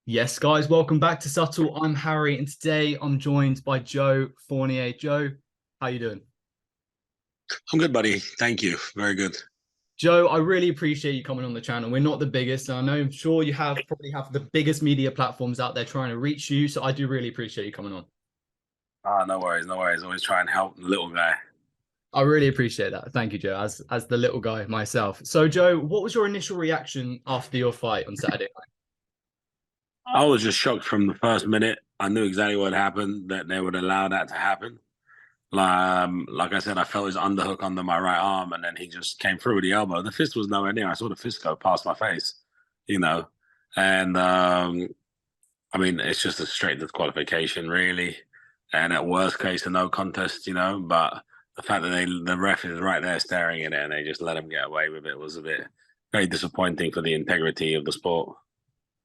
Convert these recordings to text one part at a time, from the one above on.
Yes, guys, welcome back to Subtle. I'm Harry, and today I'm joined by Joe Fournier. Joe, how you doing? I'm good, buddy. Thank you. Very good. Joe, I really appreciate you coming on the channel. We're not the biggest, and I know I'm sure you have probably have the biggest media platforms out there trying to reach you. So I do really appreciate you coming on. No worries, no worries. Always try and help the little guy. I really appreciate that. Thank you, Joe, as the little guy myself. So, Joe, what was your initial reaction after your fight on Saturday night? I was just shocked from the first minute. I knew exactly what happened, that they would allow that to happen. Like I said, I felt his underhook under my right arm, and then he just came through with the elbow. The fist was nowhere near. I saw the fist go past my face, you know. And I mean, it's just a straight disqualification, really. And at worst case, a no contest, But the fact that the ref is right there staring at it and they just let him get away with it was a bit very disappointing for the integrity of the sport.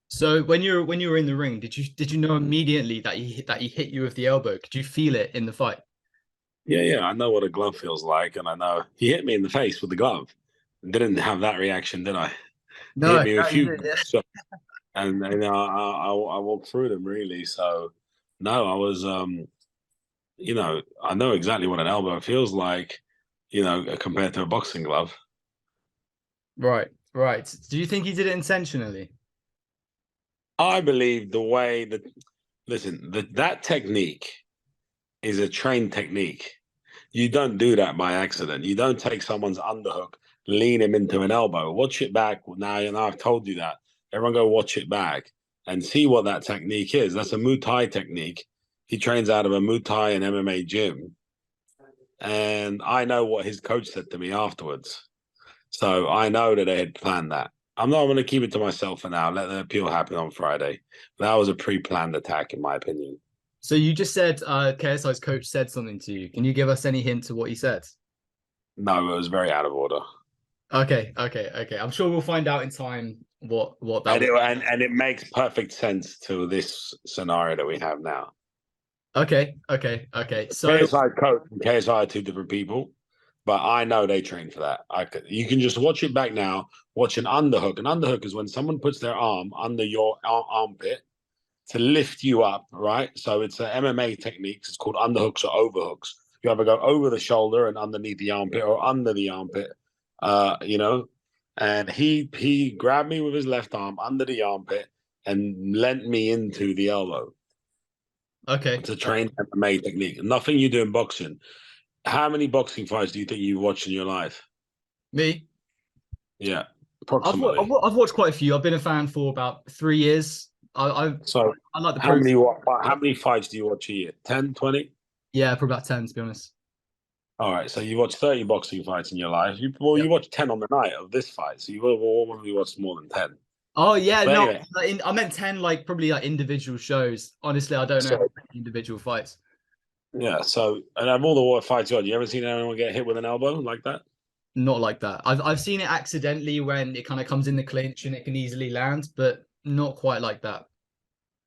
So when you were in the ring, did you know immediately that he hit you with the elbow? Could you feel it in the fight? Yeah. I know what a glove feels like, and I know he hit me in the face with the glove. Didn't have that reaction, did I? He hit No, me with a no, you few, did, yeah. and I walked through them really. So no, I was I know exactly what an elbow feels like, compared to a boxing glove. Right, right. Do you think he did it intentionally? I believe the way that listen, that technique is a trained technique. You don't do that by accident. You don't take someone's underhook, lean him into an elbow. Watch it back. Now I've told you that. Everyone go watch it back and see what that technique is. That's a Muay Thai technique. He trains out of a Muay Thai and MMA gym. And I know what his coach said to me afterwards. So I know that they had planned that. I'm not going to keep it to myself for now. Let the appeal happen on Friday. That was a pre-planned attack, in my opinion. So you just said KSI's coach said something to you. Can you give us any hint to what he said? No, it was very out of order. Okay, okay, okay. I'm sure we'll find out in time what that And was. it makes perfect sense to this scenario that we have now. Okay, okay, okay. So KSI coach and KSI are two different people, but I know they train for that. You can just watch it back now. Watch an underhook. An underhook is when someone puts their arm under your armpit to lift you up, right? So it's an MMA technique. It's called underhooks or overhooks. You either go over the shoulder and underneath the armpit or under the armpit, uh, you know. And he grabbed me with his left arm under the armpit and lent me into the elbow. okay, It's a trained MMA technique. Nothing you do in boxing. How many boxing fights do you think you've watched in your life? me. Yeah, I've, wa- I've approximately. wa- I've watched quite a few. I've been a fan for about 3 years. So I like the how process. many how many fights do you watch a year? 10, 20? Yeah, probably about 10 to be honest. All right, so you watch 30 boxing fights in your life. Yeah. You watch 10 on the night of this fight, so you've probably watched more than 10. Oh yeah, But no, anyway, I meant 10 like probably like individual shows. Honestly, I don't know how so many individual fights. yeah, so and of all the war fights you had, you ever seen anyone get hit with an elbow like that? Not like that. I've seen it accidentally when it kind of comes in the clinch and it can easily land, but not quite like that.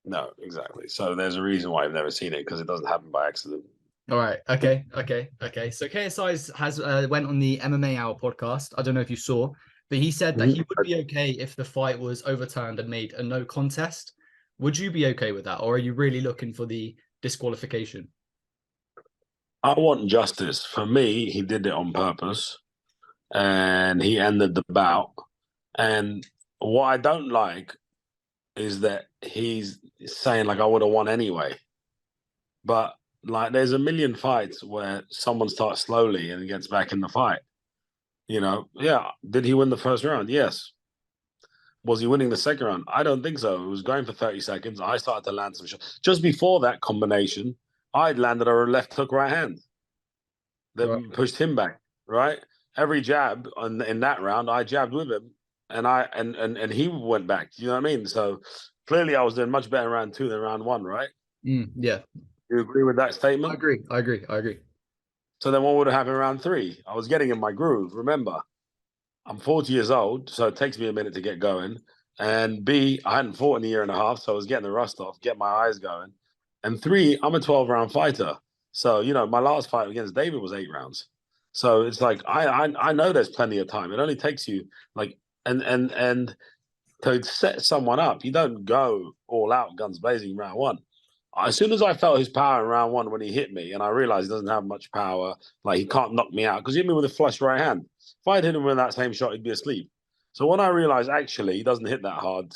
No, exactly. So there's a reason why I've never seen it because it doesn't happen by accident. All right. Okay. Okay. Okay. So KSI has went on the MMA Hour podcast. I don't know if you saw, but he said that he would be okay if the fight was overturned and made a no contest. Would you be okay with that, or are you really looking for the disqualification? I want justice. For me, he did it on purpose and he ended the bout. And what I don't like is that he's saying like I would have won anyway. But like there's a million fights where someone starts slowly and gets back in the fight. Yeah. Did he win the first round? Yes. Was he winning the second round? I don't think so. It was going for 30 seconds. I started to land some shots. Just before that combination, I'd landed a left hook right hand that Right. pushed him back, right? Every jab in that round, I jabbed with him and he went back. You know what I mean? So clearly I was doing much better in round two than round one, right? Yeah, You agree with that I statement? agree. I agree. I agree. So then what would have happened in round three? I was getting in my groove. Remember, I'm 40 years old, so it takes me a minute to get going. And B, I hadn't fought in a year and a half, so I was getting the rust off, get my eyes going. And three, I'm a 12 round fighter. So, my last fight against David was 8 rounds. So it's like I know there's plenty of time. It only takes you like and to set someone up. You don't go all out guns blazing round one. As soon as I felt his power in round one when he hit me, and I realized he doesn't have much power, like he can't knock me out because he hit me with a flush right hand. If I'd hit him with that same shot, he'd be asleep. So when I realized actually he doesn't hit that hard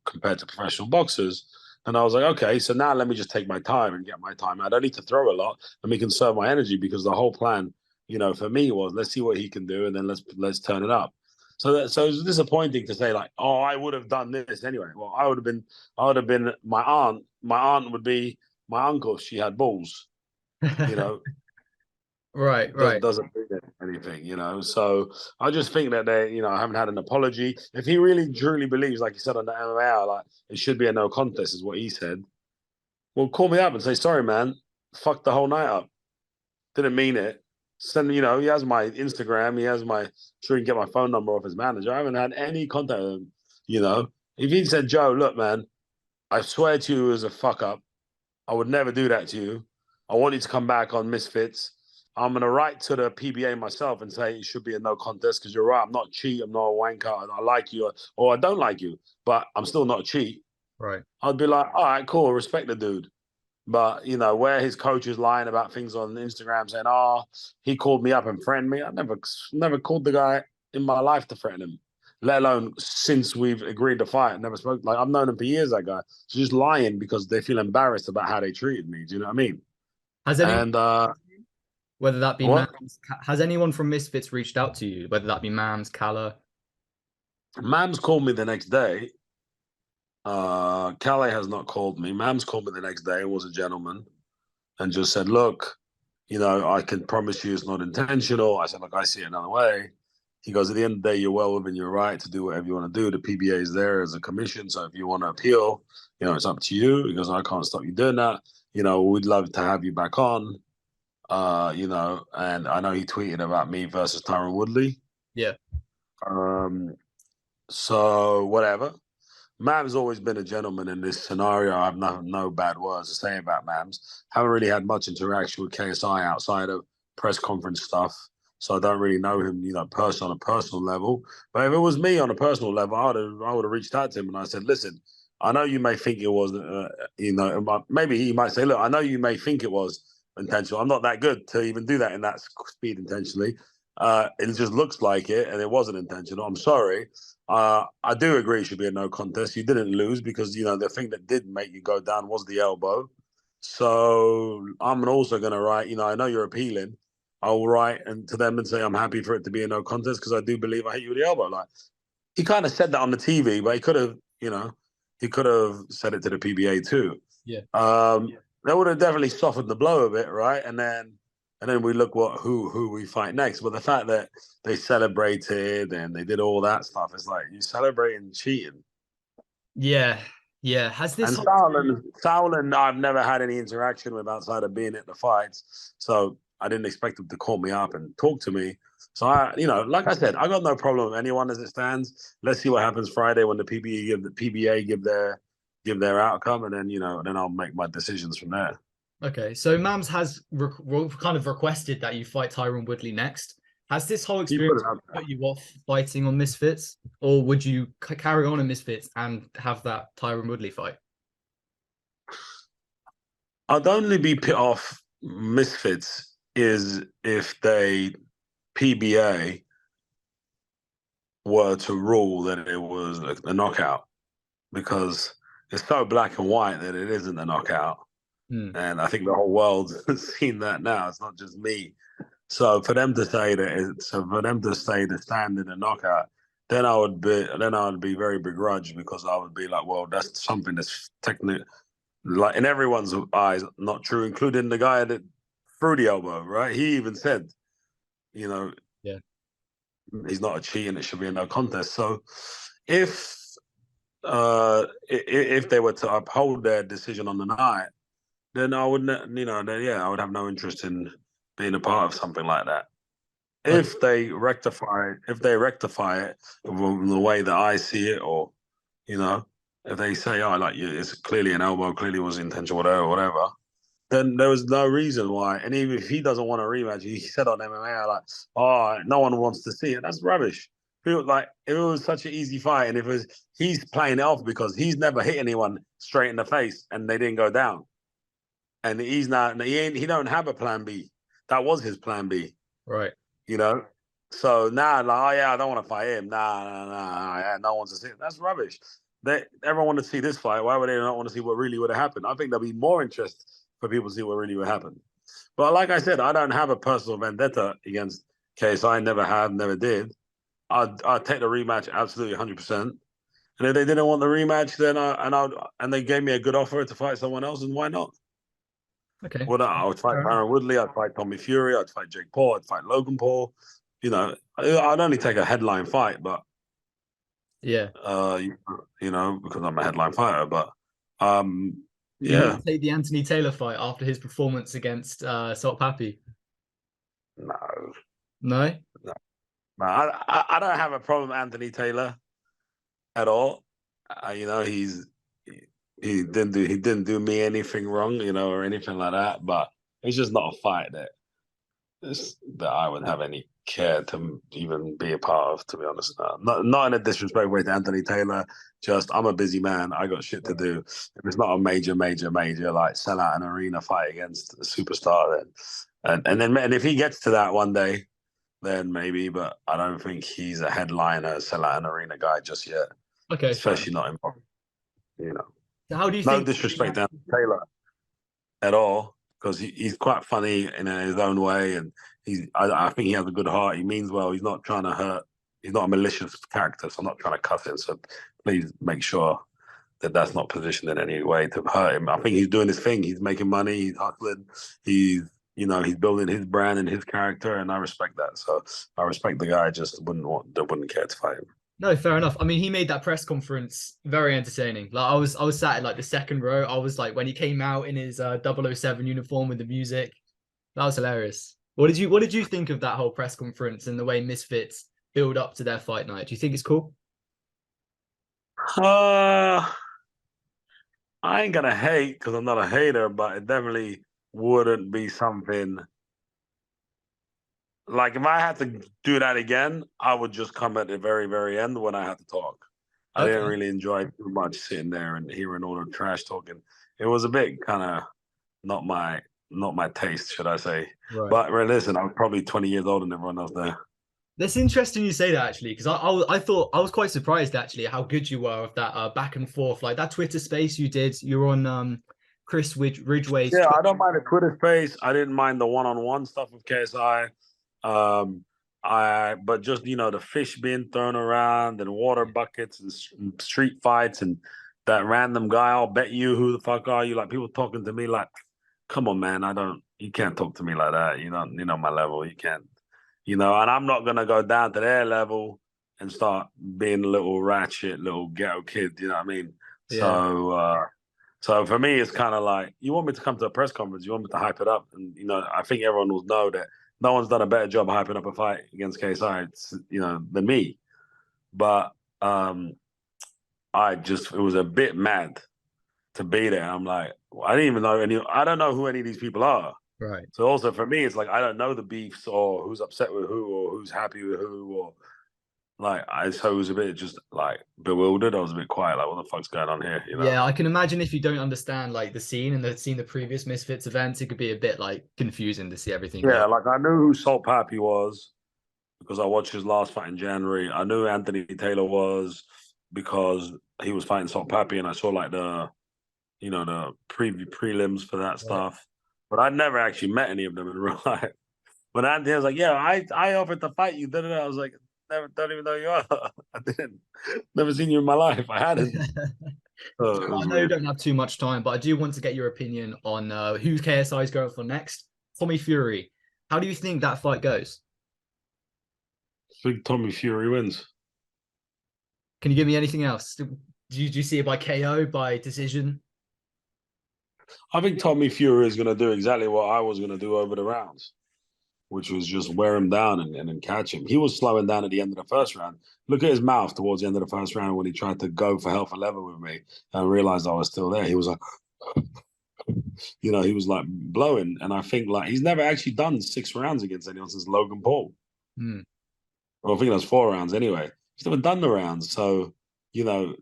compared to professional boxers, and I was like, okay, so now let me just take my time and get my time. I don't need to throw a lot. Let me conserve my energy because the whole plan, for me was let's see what he can do and then let's turn it up. So it's disappointing to say like, oh, I would have done this anyway. Well, I would have been my aunt. My aunt would be my uncle if she had balls. You know, Right. doesn't mean anything. So I just think that they, haven't had an apology. If he really truly believes, like he said on the MMA, like it should be a no contest, is what he said. Well, call me up and say sorry, man. Fuck the whole night up. Didn't mean it. Send, he has my Instagram. He has my, sure, he can get my phone number off his manager. I haven't had any contact with him. If he said, Joe, look, man, I swear to you as a fuck up, I would never do that to you. I want you to come back on Misfits. I'm going to write to the PBA myself and say it should be a no contest because you're right. I'm not a cheat. I'm not a wanker. I like you or I don't like you, but I'm still not a cheat. Right. I'd be like, all right, cool. Respect the dude. But, where his coach is lying about things on Instagram saying, oh, he called me up and threatened me. I never called the guy in my life to threaten him, let alone since we've agreed to fight. Never spoke. Like, I've known him for years, that guy. So just lying because they feel embarrassed about how they treated me. Do you know what I mean? Has anyone, And whether that be what? MAAMS, has anyone from Misfits reached out to you? Whether that be MAAMS, Kala? MAAMS called me the next day. Calais has not called me. MAAMS called me the next day and was a gentleman and just said, look, I can promise you it's not intentional. I said, look, I see it another way. He goes, at the end of the day, you're well within your right to do whatever you want to do. The PBA is there as a commission. So if you want to appeal, it's up to you. He goes, I can't stop you doing that. We'd love to have you back on. And I know he tweeted about me versus Tyron Woodley. Yeah. So whatever. MAAMS always been a gentleman in this scenario. I have no bad words to say about MAAMS. Haven't really had much interaction with KSI outside of press conference stuff. So I don't really know him, on a personal level. But if it was me on a personal level, I would have reached out to him and I said, listen, I know you may think it was, maybe he might say, look, I know you may think it was intentional. I'm not that good to even do that in that speed intentionally. It just looks like it, and it wasn't intentional. I'm sorry. I do agree it should be a no contest. You didn't lose because the thing that did make you go down was the elbow. So I'm also going to write. I know you're appealing. I'll write to them and say I'm happy for it to be a no contest because I do believe I hit you with the elbow. Like he kind of said that on the TV, but he could have, said it to the PBA too. Yeah. That would have definitely softened the blow a bit, right? And then we look who we fight next. But the fact that they celebrated and they did all that stuff, it's like you celebrating cheating. Yeah. Has this and Sauerland, I've never had any interaction with outside of being at the fights, so I didn't expect him to call me up and talk to me. So like I said, I got no problem with anyone as it stands. Let's see what happens Friday when the PBA give their outcome, and then I'll make my decisions from there. Okay, so MAAMS has kind of requested that you fight Tyron Woodley next. Has this whole experience put you off fighting on Misfits, or would you carry on in Misfits and have that Tyron Woodley fight? I'd only be put off Misfits is if they PBA were to rule that it was a knockout, because it's so black and white that it isn't a knockout. And I think the whole world has seen that now. It's not just me. So for them to say the standard a knockout, then I would be very begrudged, because I would be like, well, that's something that's technically, like in everyone's eyes, not true, including the guy that threw the elbow, right? He even said, yeah, he's not a cheat and it should be a no contest. So if they were to uphold their decision on the night, then I wouldn't, I would have no interest in being a part of something like that. If they rectify it from the way that I see it, or if they say, oh, like it's clearly an elbow, clearly was intentional, whatever, then there was no reason why. And even if he doesn't want a rematch, he said on MMA like, oh, no one wants to see it. That's rubbish. feel like it was such an easy fight, and he's playing it off because he's never hit anyone straight in the face and they didn't go down, and he don't have a plan B. That was his plan B, Right. you know. So now, like, oh yeah, I don't want to fight him. Nah, yeah, no one's to see it. That's rubbish. Everyone wanted to see this fight. Why would they not want to see what really would have happened? I think there'll be more interest for people to see what really would happen. But like I said, I don't have a personal vendetta against KSI. Never have, never did. I'd take the rematch absolutely 100%. And if they didn't want the rematch, then and they gave me a good offer to fight someone else, and why not? Okay. Well, I would fight Tyron Woodley, I'd fight Tommy Fury, I'd fight Jake Paul, I'd fight Logan Paul. You know, I'd only take a headline fight, but Yeah. you know, because I'm a headline fighter. But You yeah, wouldn't take the Anthony Taylor fight after his performance against Salt Pappy? no, No? no, no. I don't have a problem with Anthony Taylor at all. You know, he didn't do me anything wrong, you know, or anything like that. But it's just not a fight that I would have any care to even be a part of, to be honest. Not in a disrespect way to Anthony Taylor. Just I'm a busy man. I got shit to do. If it's not a major like sell out an arena fight against a superstar, then if he gets to that one day, then maybe. But I don't think he's a headliner, sell out an arena guy just yet. Okay. Especially not in, you know. So how do you No think disrespect to Anthony Taylor at all, because he's quite funny in his own way, and I think he has a good heart. He means well. He's not trying to hurt. He's not a malicious character, so I'm not trying to cuss him. So please make sure that that's not positioned in any way to hurt him. I think he's doing his thing. He's making money. He's hustling. He's building his brand and his character, and I respect that. So I respect the guy. I just wouldn't care to fight him. No, fair enough. I mean, he made that press conference very entertaining. Like I was sat in like the second row. I was like when he came out in his 007 uniform with the music. That was hilarious. What did you think of that whole press conference and the way Misfits build up to their fight night? Do you think it's cool? Uh, I ain't gonna hate because I'm not a hater, but it definitely wouldn't be something like if I had to do that again, I would just come at the very, very end when I had to talk. I didn't Okay. really enjoy too much sitting there and hearing all the trash talking. It was a bit kind of not my not my taste, should I say? Right. But listen, I was probably 20 years older than everyone else there. That's interesting you say that actually, because I thought I was quite surprised actually how good you were of that back and forth, like that Twitter space you did. You were on Ridgeway's Yeah, Twitter. I don't mind the Twitter space. I didn't mind the one-on-one stuff with KSI. Um, but just the fish being thrown around and water buckets and street fights and that random guy. I'll bet you who the fuck are you? Like people talking to me like, come on, man. You can't talk to me like that. You know my level. You can't. And I'm not gonna go down to their level and start being a little ratchet, little ghetto kid. You know what I mean? Yeah. So for me, it's kind of like you want me to come to a press conference, you want me to hype it up, and I think everyone will know that no one's done a better job hyping up a fight against KSI, than me. But it was a bit mad to be there. I'm like, I didn't even know I don't know who any of these people are. Right. So also for me, it's like I don't know the beefs or who's upset with who or who's happy with who or so I was a bit just like bewildered. I was a bit quiet, like what the fuck's going on here? Yeah, I can imagine if you don't understand like the scene and the previous Misfits events, it could be a bit like confusing to see everything go. Yeah, like I knew who Salt Pappy was because I watched his last fight in January. I knew Anthony Taylor was because he was fighting Salt Pappy, and I saw like the prelims for that Right. stuff. But I never actually met any of them in real life. But Anthony was like, "Yeah, I offered to fight you." I was like, "Never, don't even know you are. I didn't, never seen you in my life. I hadn't." So it I was know you weird. don't have too much time, but I do want to get your opinion on who KSI is going for next. Tommy Fury. How do you think that fight goes? I think Tommy Fury wins. Can you give me anything else? Do you see it by KO, by decision? I think Tommy Fury is going to do exactly what I was going to do over the rounds, which was just wear him down and then catch him. He was slowing down at the end of the first round. Look at his mouth towards the end of the first round when he tried to go for hell for leather with me and realized I was still there. He was like, he was like blowing. And I think like he's never actually done 6 rounds against anyone since Logan Paul. Hmm. Well, I think that's 4 rounds anyway. He's never done the rounds, so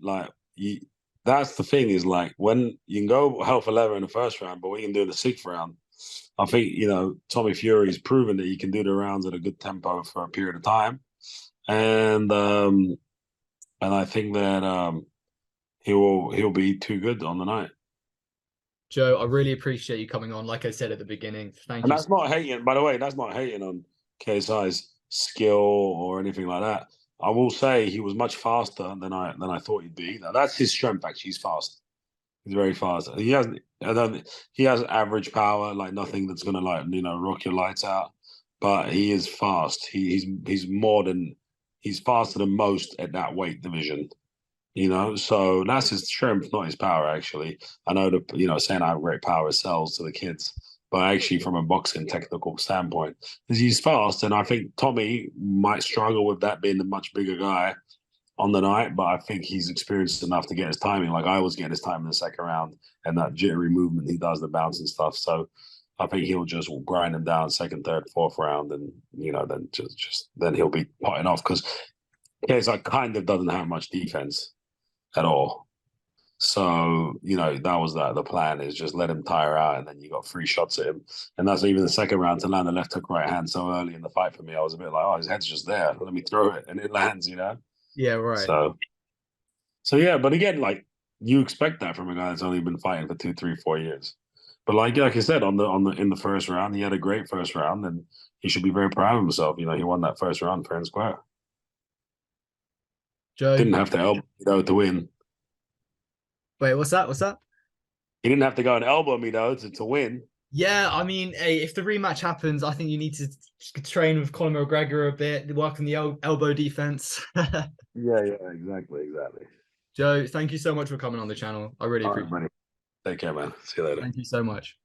like that's the thing is like when you can go hell for leather in the first round, but what you can do in the 6th round, I think Tommy Fury's proven that he can do the rounds at a good tempo for a period of time, and I think that he'll be too good on the night. Joe, I really appreciate you coming on. Like I said at the beginning, thank And you. that's not hating, by the way, that's not hating on KSI's skill or anything like that. I will say he was much faster than I thought he'd be. Now, that's his strength, actually. He's fast. He's very fast. He has average power, like nothing that's gonna rock your lights out. But he is fast. He's faster than most at that weight division. So that's his strength, not his power. Actually, I know saying how great power sells to the kids, but actually, from a boxing technical standpoint, because he's fast, and I think Tommy might struggle with that being a much bigger guy on the night. But I think he's experienced enough to get his timing. Like I was getting his time in the 2nd round, and that jittery movement he does, the bounce and stuff. So I think he'll just grind him down 2nd, 3rd, 4th round, and then then he'll be potting off because KSI kind of doesn't have much defense at all. So, that was the plan is just let him tire out and then you got 3 shots at him. And that's even the 2nd round to land the left hook right hand so early in the fight for me. I was a bit like, oh, his head's just there. Let me throw it. And it lands, Yeah, right. So yeah, but again, like you expect that from a guy that's only been fighting for 2, 3, 4 years. But like I said, in the 1st round, he had a great 1st round and he should be very proud of himself. He won that 1st round fair and square. Joe. Didn't have to elbow to win. Wait, what's that? What's that? He didn't have to go and elbow me though to win. Yeah, I mean, hey, if the rematch happens, I think you need to train with Conor McGregor a bit, work on the elbow defense. Yeah, exactly. Joe, thank you so much for coming on the channel. I really All right, appreciate it. buddy. Take care, man. See you later. Thank you so much.